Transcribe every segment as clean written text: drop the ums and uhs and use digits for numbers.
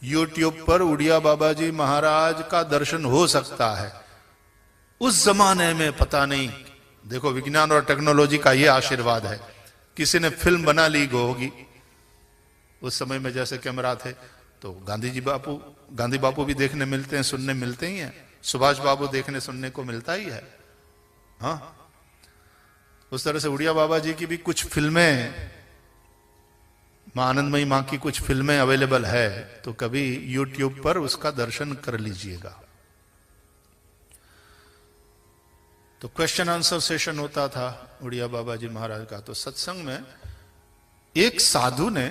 YouTube पर उड़िया बाबा जी महाराज का दर्शन हो सकता है। उस जमाने में पता नहीं, देखो विज्ञान और टेक्नोलॉजी का ये आशीर्वाद है, किसी ने फिल्म बना ली होगी। उस समय में जैसे कैमरा थे तो गांधी बापू भी देखने मिलते हैं, सुनने मिलते ही हैं, सुभाष बाबू देखने सुनने को मिलता ही है। हाँ, उस तरह से उड़िया बाबा जी की भी कुछ फिल्में, मां आनंदमयी मां की कुछ फिल्में अवेलेबल है, तो कभी यूट्यूब पर उसका दर्शन कर लीजिएगा। तो क्वेश्चन आंसर सेशन होता था उड़िया बाबा जी महाराज का। तो सत्संग में एक साधु ने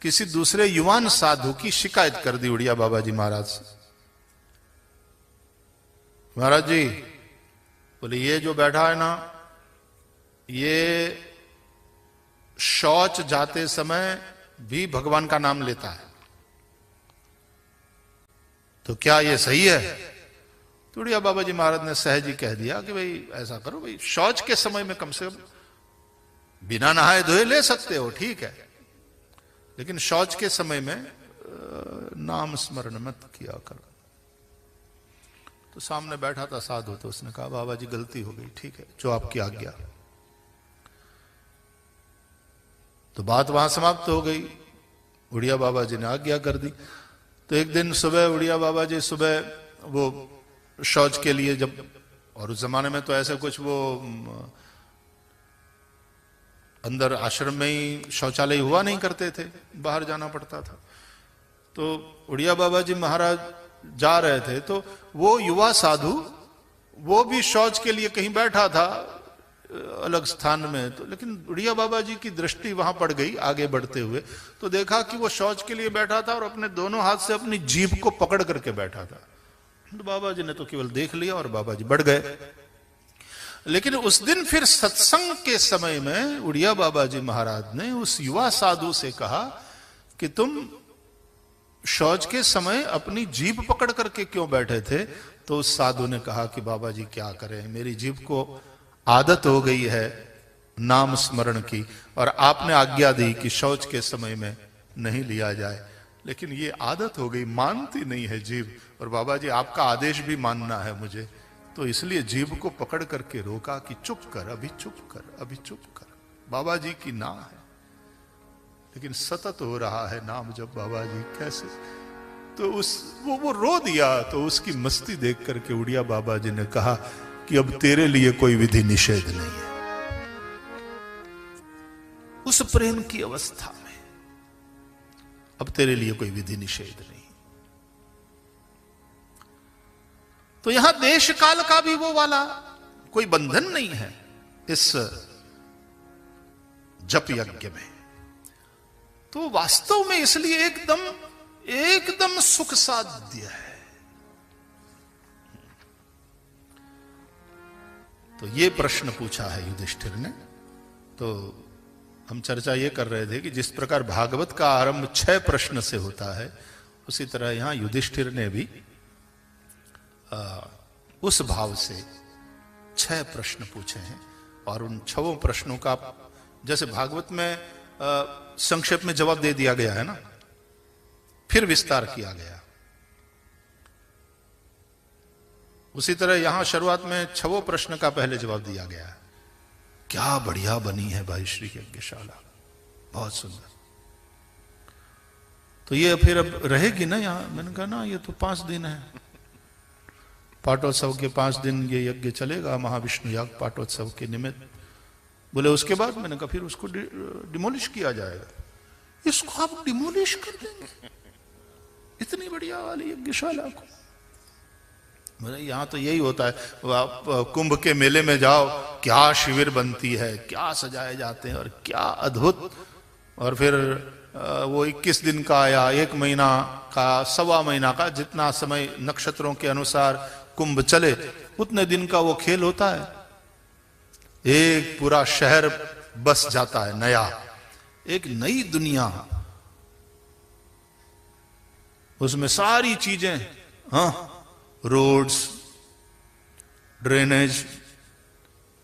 किसी दूसरे युवान साधु की शिकायत कर दी उड़िया बाबा जी महाराज से। महाराज जी बोले, ये जो बैठा है ना, ये शौच जाते समय भी भगवान का नाम लेता है, तो क्या ये सही है? तो उड़िया बाबा जी महाराज ने सहज ही कह दिया कि भाई ऐसा करो, भाई शौच के समय में कम से कम बिना नहाए धोए ले सकते हो, ठीक है, लेकिन शौच के समय में नाम स्मरण मत किया करो। तो सामने बैठा था साधु, तो उसने कहा बाबा जी गलती हो गई, ठीक है, जो आपकी आज्ञा। तो बात वहां समाप्त हो गई, उड़िया बाबा जी ने आज्ञा कर दी। तो एक दिन सुबह उड़िया बाबा जी सुबह वो शौच के लिए जब, और उस जमाने में तो ऐसे कुछ वो अंदर आश्रम में ही शौचालय हुआ नहीं करते थे, बाहर जाना पड़ता था। तो उड़िया बाबा जी महाराज जा रहे थे, तो वो युवा साधु वो भी शौच के लिए कहीं बैठा था अलग स्थान में। तो लेकिन उड़िया बाबा जी की दृष्टि वहां पड़ गई आगे बढ़ते हुए, तो देखा कि वो शौच के लिए बैठा था और अपने दोनों हाथ से अपनी जीभ को पकड़ करके बैठा था। तो बाबा जी ने तो केवल देख लिया और बाबा जी बढ़ गए। लेकिन उस दिन फिर सत्संग के समय में उड़िया बाबा जी महाराज ने उस युवा साधु से कहा कि तुम शौच के समय अपनी जीभ पकड़ करके क्यों बैठे थे? तो उस साधु ने कहा कि बाबा जी क्या करें, मेरी जीभ को आदत हो गई है नाम स्मरण की, और आपने आज्ञा दी कि शौच के समय में नहीं लिया जाए, लेकिन ये आदत हो गई, मानती नहीं है जीभ, और बाबा जी आपका आदेश भी मानना है मुझे, तो इसलिए जीभ को पकड़ करके रोका कि चुप कर, अभी चुप कर, अभी चुप कर। बाबा जी की ना है, लेकिन सतत हो रहा है नाम जब बाबा जी, कैसे? तो वो रो दिया। तो उसकी मस्ती देख करके उड़िया बाबा जी ने कहा कि अब तेरे लिए कोई विधि निषेध नहीं है। उस प्रेम की अवस्था में अब तेरे लिए कोई विधि निषेध नहीं। तो यहां देश काल का भी वो वाला कोई बंधन नहीं है इस जप यज्ञ में। तो वास्तव में इसलिए एकदम सुख साध्य है। तो ये प्रश्न पूछा है युधिष्ठिर ने। तो हम चर्चा ये कर रहे थे कि जिस प्रकार भागवत का आरंभ 6 प्रश्न से होता है, उसी तरह यहां युधिष्ठिर ने भी उस भाव से 6 प्रश्न पूछे हैं। और उन 6 प्रश्नों का जैसे भागवत में संक्षेप में जवाब दे दिया गया है ना, फिर विस्तार किया गया, उसी तरह यहां शुरुआत में 6 प्रश्न का पहले जवाब दिया गया है। क्या बढ़िया बनी है भाई श्री यज्ञशाला, बहुत सुंदर। तो ये फिर अब रहेगी ना यहां। मैंने कहा ना, ये तो 5 दिन है, पाटोत्सव के 5 दिन ये यज्ञ चलेगा, महाविष्णु याग पाटोत्सव के निमित्त। बोले उसके बाद? मैंने कहा फिर उसको डिमोलिश किया जाएगा। इसको आप डिमोलिश कर देंगे इतनी बढ़िया वाली यज्ञशाला को? यहां तो यही होता है, आप कुंभ के मेले में जाओ, क्या शिविर बनती है, क्या सजाए जाते हैं और क्या अद्भुत। और फिर वो 21 दिन का या 1 महीना का, 1.25 महीना का, जितना समय नक्षत्रों के अनुसार कुंभ चले उतने दिन का वो खेल होता है। एक पूरा शहर बस जाता है, नया, एक नई दुनिया, उसमें सारी चीजें, हाँ, रोड्स, ड्रेनेज,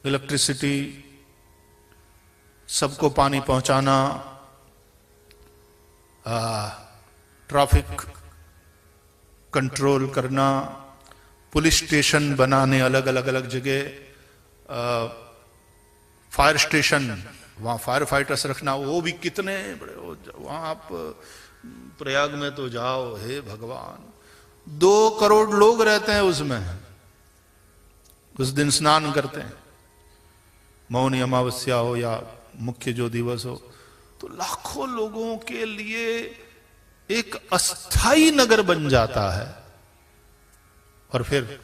इलेक्ट्रिसिटी, सबको पानी पहुंचाना, ट्रैफिक कंट्रोल करना, पुलिस स्टेशन बनाने अलग अलग अलग जगह, फायर स्टेशन, वहां फायर फाइटर्स रखना, वो भी कितने बड़े, वहां आप प्रयाग में तो जाओ, हे भगवान, 2 करोड़ लोग रहते हैं उसमें, उस दिन स्नान करते हैं, मौनी अमावस्या हो या मुख्य जो दिवस हो, तो लाखों लोगों के लिए एक अस्थाई नगर बन जाता है। और फिर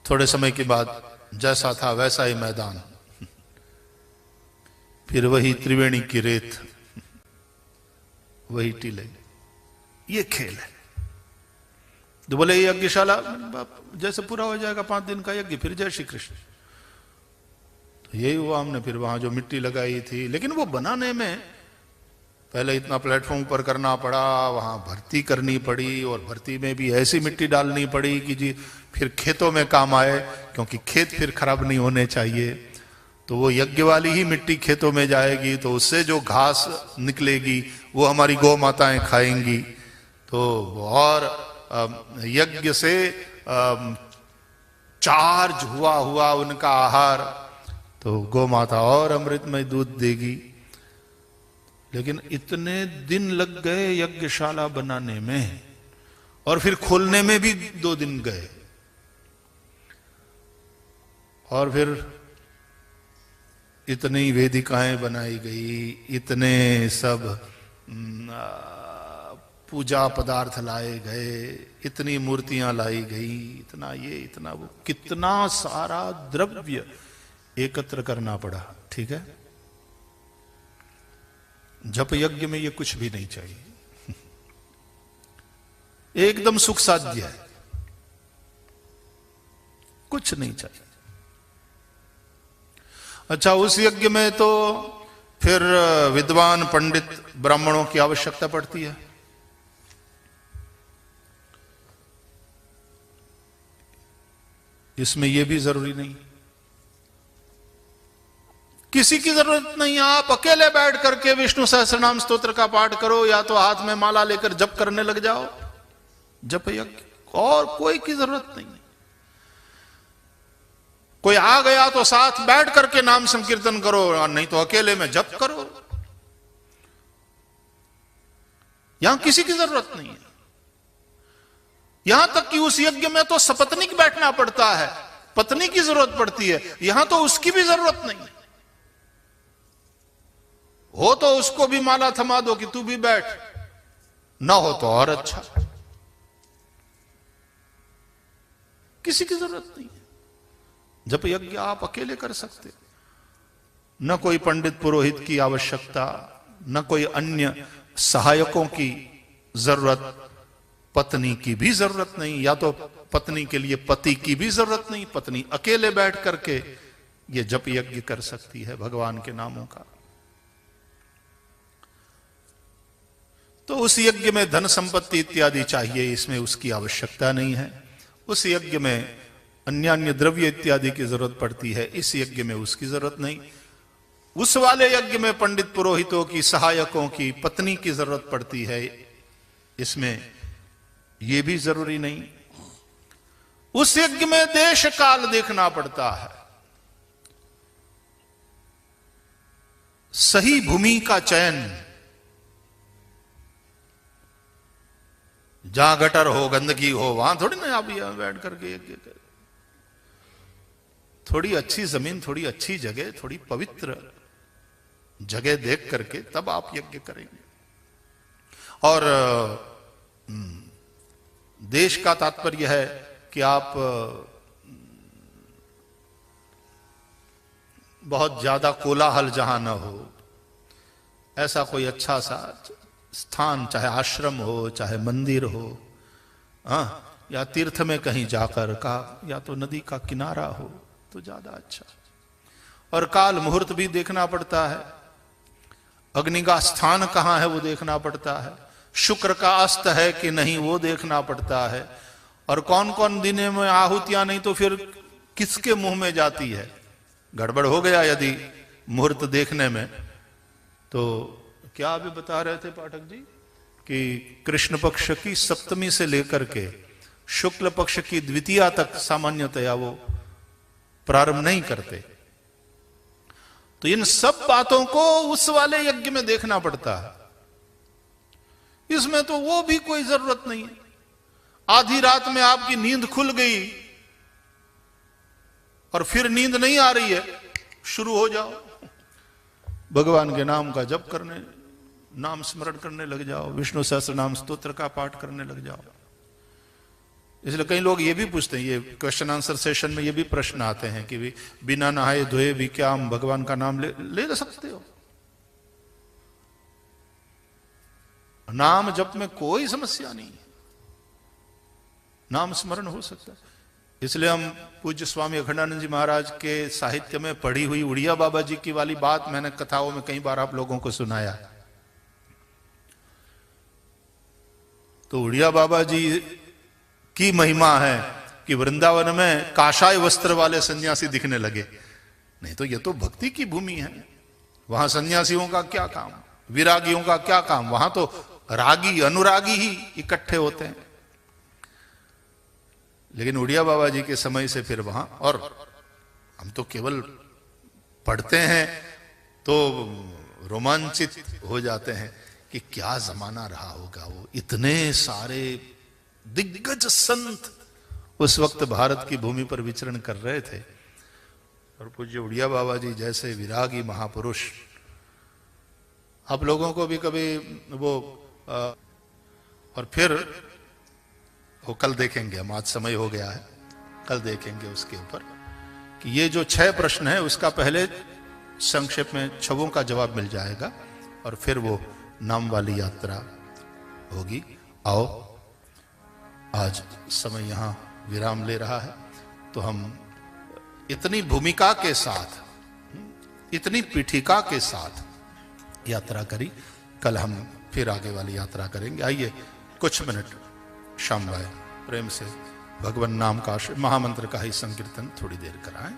थोड़े समय के बाद जैसा था वैसा ही मैदान, फिर वही त्रिवेणी की रेत, वही टीले, ये खेल है। तो बोले ये यज्ञशाला जैसे पूरा हो जाएगा 5 दिन का यज्ञ, फिर जय श्री कृष्ण। तो यही हुआ, हमने फिर वहां जो मिट्टी लगाई थी, लेकिन वो बनाने में पहले इतना प्लेटफॉर्म पर करना पड़ा, वहां भर्ती करनी पड़ी, और भर्ती में भी ऐसी मिट्टी डालनी पड़ी कि जी फिर खेतों में काम आए, क्योंकि खेत फिर खराब नहीं होने चाहिए। तो वो यज्ञ वाली ही मिट्टी खेतों में जाएगी, तो उससे जो घास निकलेगी वो हमारी गौ माताएं खाएंगी। तो और यज्ञ से चार्ज हुआ उनका आहार, तो गौ माता और अमृतमय दूध देगी। लेकिन इतने दिन लग गए यज्ञशाला बनाने में, और फिर खोलने में भी 2 दिन गए, और फिर इतनी वेदिकाएं बनाई गई, इतने सब पूजा पदार्थ लाए गए, इतनी मूर्तियां लाई गई, इतना ये इतना वो, कितना सारा द्रव्य एकत्र करना पड़ा। ठीक है, जप यज्ञ में ये कुछ भी नहीं चाहिए, एकदम सुख साध्य है, कुछ नहीं चाहिए। अच्छा, उस यज्ञ में तो फिर विद्वान पंडित ब्राह्मणों की आवश्यकता पड़ती है। इसमें यह भी जरूरी नहीं, किसी की जरूरत नहीं, आप अकेले बैठ करके विष्णु सहस्त्रनाम स्तोत्र का पाठ करो, या तो हाथ में माला लेकर जप करने लग जाओ, जप यज्ञ, और कोई की जरूरत नहीं। कोई आ गया तो साथ बैठ करके नाम संकीर्तन करो, और नहीं तो अकेले में जप करो, यहां किसी की जरूरत नहीं है। यहां तक कि उस यज्ञ में तो सपत्नीक बैठना पड़ता है, पत्नी की जरूरत पड़ती है, यहां तो उसकी भी जरूरत नहीं है। हो तो उसको भी माला थमा दो कि तू भी बैठ, ना हो तो और अच्छा, किसी की जरूरत नहीं है। जप यज्ञ आप अकेले कर सकते, न कोई पंडित पुरोहित की आवश्यकता, न कोई अन्य सहायकों की जरूरत, पत्नी की भी जरूरत नहीं, या तो पत्नी के लिए पति की भी जरूरत नहीं, पत्नी अकेले बैठ करके ये जप यज्ञ कर सकती है भगवान के नामों का। तो उस यज्ञ में धन संपत्ति इत्यादि चाहिए, इसमें उसकी आवश्यकता नहीं है। उस यज्ञ में अन्य अन्य द्रव्य इत्यादि की जरूरत पड़ती है, इस यज्ञ में उसकी जरूरत नहीं। उस वाले यज्ञ में पंडित पुरोहितों की, सहायकों की, पत्नी की जरूरत पड़ती है, इसमें यह भी जरूरी नहीं। उस यज्ञ में देश काल देखना पड़ता है, सही भूमि का चयन, जहां गटर हो, गंदगी हो, वहां थोड़ी ना आप यहां बैठ करके यज्ञ करें। थोड़ी अच्छी जमीन, थोड़ी अच्छी जगह, थोड़ी पवित्र जगह देख करके तब आप यज्ञ करेंगे। और देश का तात्पर्य है कि आप बहुत ज्यादा कोलाहल जहां न हो, ऐसा कोई अच्छा सा स्थान, चाहे आश्रम हो, चाहे मंदिर हो, या तीर्थ में कहीं जाकर का, या तो नदी का किनारा हो तो ज्यादा अच्छा। और काल मुहूर्त भी देखना पड़ता है, अग्नि का स्थान कहां है वो देखना पड़ता है, शुक्र का अस्त है कि नहीं वो देखना पड़ता है, और कौन कौन दिने में आहुतियां नहीं तो फिर किसके मुंह में जाती है। गड़बड़ हो गया यदि मुहूर्त देखने में, तो क्या अभी बता रहे थे पाठक जी कि कृष्ण पक्ष की सप्तमी से लेकर के शुक्ल पक्ष की द्वितीया तक सामान्यतया वो प्रारंभ नहीं करते। तो इन सब बातों को उस वाले यज्ञ में देखना पड़ता है। इसमें तो वो भी कोई जरूरत नहीं है। आधी रात में आपकी नींद खुल गई और फिर नींद नहीं आ रही है, शुरू हो जाओ, भगवान के नाम का जप करने, नाम स्मरण करने लग जाओ, विष्णु सहस्त्र नाम स्तोत्र का पाठ करने लग जाओ। इसलिए कई लोग ये भी पूछते हैं, ये क्वेश्चन आंसर सेशन में ये भी प्रश्न आते हैं कि बिना नहाए धोए भी क्या हम भगवान का नाम ले सकते हो? नाम जप में कोई समस्या नहीं है, नाम स्मरण हो सकता है। इसलिए हम पूज्य स्वामी अखंडानंद जी महाराज के साहित्य में पढ़ी हुई उड़िया बाबा जी की वाली बात मैंने कथाओं में कई बार आप लोगों को सुनाया। तो उड़िया बाबा जी की महिमा है कि वृंदावन में काशाय वस्त्र वाले सन्यासी दिखने लगे। नहीं तो ये तो भक्ति की भूमि है, वहां सन्यासियों का क्या काम, विरागियों का क्या काम? वहां तो रागी अनुरागी ही इकट्ठे होते हैं। लेकिन उड़िया बाबा जी के समय से फिर वहां, और हम तो केवल पढ़ते हैं तो रोमांचित हो जाते हैं कि क्या जमाना रहा होगा। वो इतने सारे दिग्गज संत उस वक्त भारत की भूमि पर विचरण कर रहे थे, और पूज्य उड़िया बाबा जी जैसे विरागी महापुरुष, आप लोगों को भी कभी वो और फिर वो कल देखेंगे हम, आज समय हो गया है, कल देखेंगे उसके ऊपर कि ये जो 6 प्रश्न है उसका पहले संक्षेप में 6 का जवाब मिल जाएगा और फिर वो नाम वाली यात्रा होगी। आओ, आज समय यहां विराम ले रहा है, तो हम इतनी भूमिका के साथ, इतनी पीठिका के साथ यात्रा करी। कल हम फिर आगे वाली यात्रा करेंगे। आइए कुछ मिनट शाम भाई प्रेम से भगवान नाम का महामंत्र का ही संकीर्तन थोड़ी देर कराएं।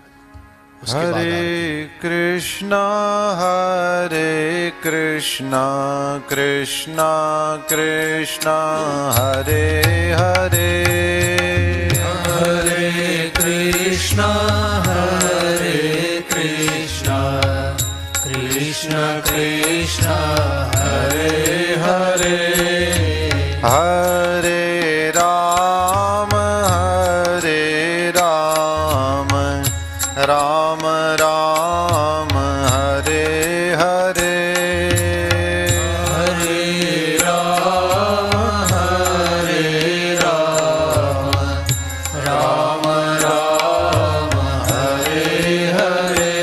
हरे कृष्णा कृष्णा कृष्णा हरे हरे, हरे कृष्णा कृष्णा कृष्णा हरे हरे, हरे राम राम राम हरे हरे, हरे राम राम राम हरे हरे,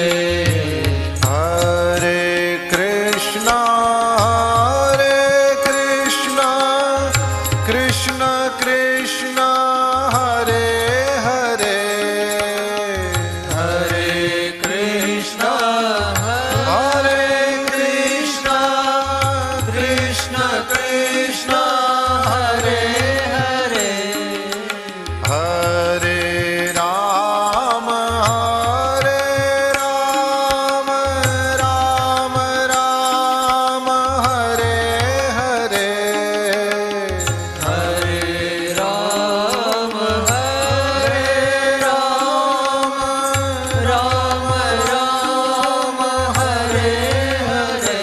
हरे कृष्णा कृष्णा कृष्णा हरे हरे, हरे कृष्णा कृष्णा कृष्णा हरे हरे, हरे राम राम राम हरे हरे, हरे राम राम राम हरे हरे,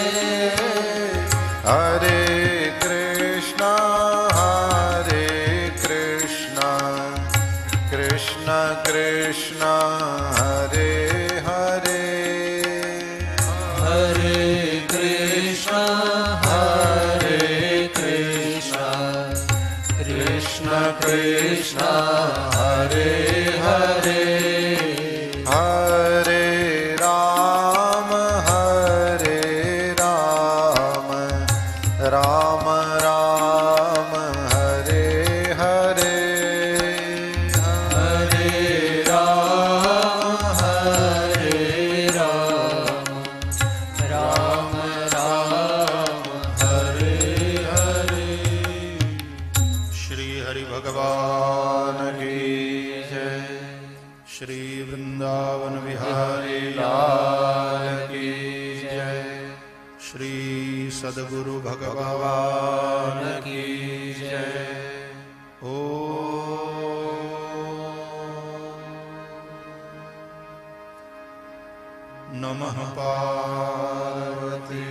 हरे कृष्णा कृष्णा कृष्णा हरे हरे, हरे कृष्णा कृष्णा कृष्णा हरे हरे, हरे राम राम राम हरे हरे, हरे राम राम राम हरे हरे। श्री हरि भगवान की जय, श्री वृंदावन बिहारी लाल की जय, श्री सद्गुरु भगवान भगवान की जय। ओ नमः पार्वती